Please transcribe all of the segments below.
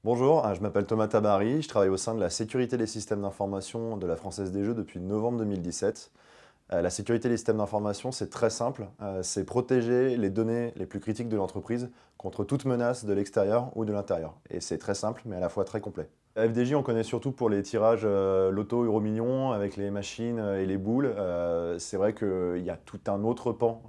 Bonjour, je m'appelle Thomas Tabary, je travaille au sein de la sécurité des systèmes d'information de la Française des Jeux depuis novembre 2017. La sécurité des systèmes d'information, c'est très simple, c'est protéger les données les plus critiques de l'entreprise contre toute menace de l'extérieur ou de l'intérieur. Et c'est très simple, mais à la fois très complet. La FDJ, on connaît surtout pour les tirages loto euro million avec les machines et les boules. C'est vrai qu'il y a tout un autre pan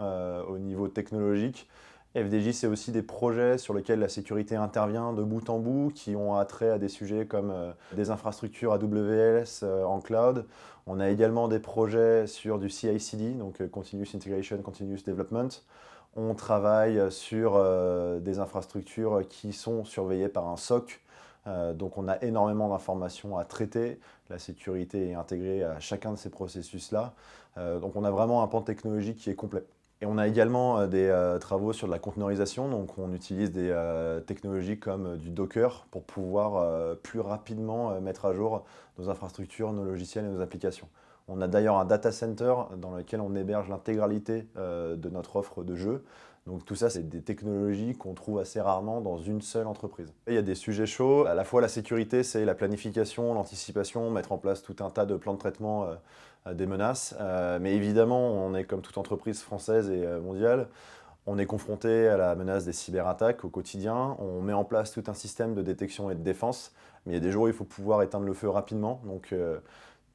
au niveau technologique. FDJ, c'est aussi des projets sur lesquels la sécurité intervient de bout en bout, qui ont attrait à des sujets comme des infrastructures AWS en cloud. On a également des projets sur du CI/CD, donc Continuous Integration, Continuous Development. On travaille sur des infrastructures qui sont surveillées par un SOC. Donc on a énormément d'informations à traiter. La sécurité est intégrée à chacun de ces processus-là. Donc on a vraiment un pan technologique qui est complet. Et on a également des travaux sur de la conteneurisation, donc on utilise des technologies comme du Docker pour pouvoir plus rapidement mettre à jour nos infrastructures, nos logiciels et nos applications. On a d'ailleurs un data center dans lequel on héberge l'intégralité de notre offre de jeu. Donc tout ça, c'est des technologies qu'on trouve assez rarement dans une seule entreprise. Et il y a des sujets chauds, à la fois la sécurité, c'est la planification, l'anticipation, mettre en place tout un tas de plans de traitement des menaces. Mais évidemment, on est comme toute entreprise française et mondiale, on est confronté à la menace des cyberattaques au quotidien. On met en place tout un système de détection et de défense. Mais il y a des jours où il faut pouvoir éteindre le feu rapidement. Donc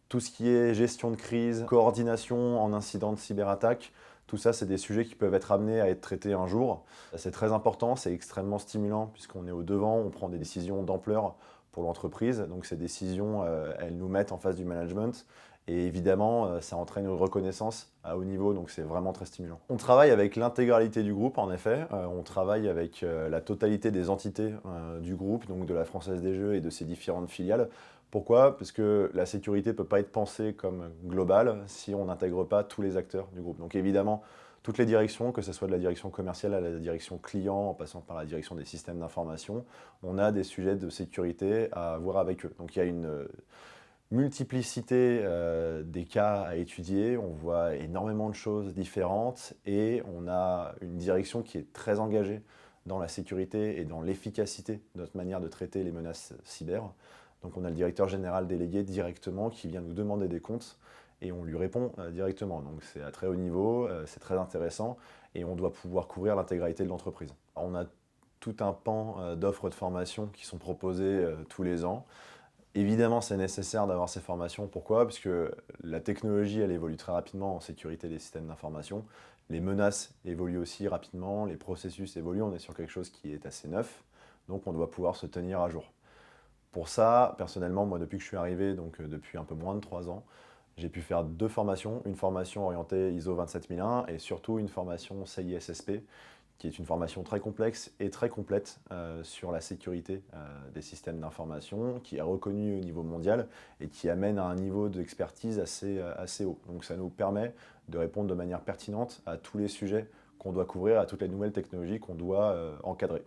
tout ce qui est gestion de crise, coordination en incident de cyberattaque, tout ça, c'est des sujets qui peuvent être amenés à être traités un jour. C'est très important, c'est extrêmement stimulant puisqu'on est au devant, on prend des décisions d'ampleur pour l'entreprise. Donc ces décisions, elles nous mettent en face du management. Et évidemment, ça entraîne une reconnaissance à haut niveau, donc c'est vraiment très stimulant. On travaille avec l'intégralité du groupe, en effet. On travaille avec la totalité des entités du groupe, donc de la Française des Jeux et de ses différentes filiales. Pourquoi? Parce que la sécurité ne peut pas être pensée comme globale si on n'intègre pas tous les acteurs du groupe. Donc évidemment, toutes les directions, que ce soit de la direction commerciale à la direction client, en passant par la direction des systèmes d'information, on a des sujets de sécurité à voir avec eux. Donc il y a une multiplicité des cas à étudier, on voit énormément de choses différentes et on a une direction qui est très engagée dans la sécurité et dans l'efficacité de notre manière de traiter les menaces cyber. Donc on a le directeur général délégué directement qui vient nous demander des comptes et on lui répond directement. Donc c'est à très haut niveau, c'est très intéressant et on doit pouvoir couvrir l'intégralité de l'entreprise. On a tout un pan d'offres de formation qui sont proposées tous les ans. Évidemment, c'est nécessaire d'avoir ces formations. Pourquoi? Parce que la technologie, elle évolue très rapidement en sécurité des systèmes d'information. Les menaces évoluent aussi rapidement, les processus évoluent. On est sur quelque chose qui est assez neuf, donc on doit pouvoir se tenir à jour. Pour ça, personnellement, moi, depuis que je suis arrivé, donc depuis un peu moins de 3 ans, j'ai pu faire 2 formations. Une formation orientée ISO 27001 et surtout une formation CISSP, qui est une formation très complexe et très complète sur la sécurité des systèmes d'information, qui est reconnue au niveau mondial et qui amène à un niveau d'expertise assez haut. Donc ça nous permet de répondre de manière pertinente à tous les sujets qu'on doit couvrir, à toutes les nouvelles technologies qu'on doit encadrer.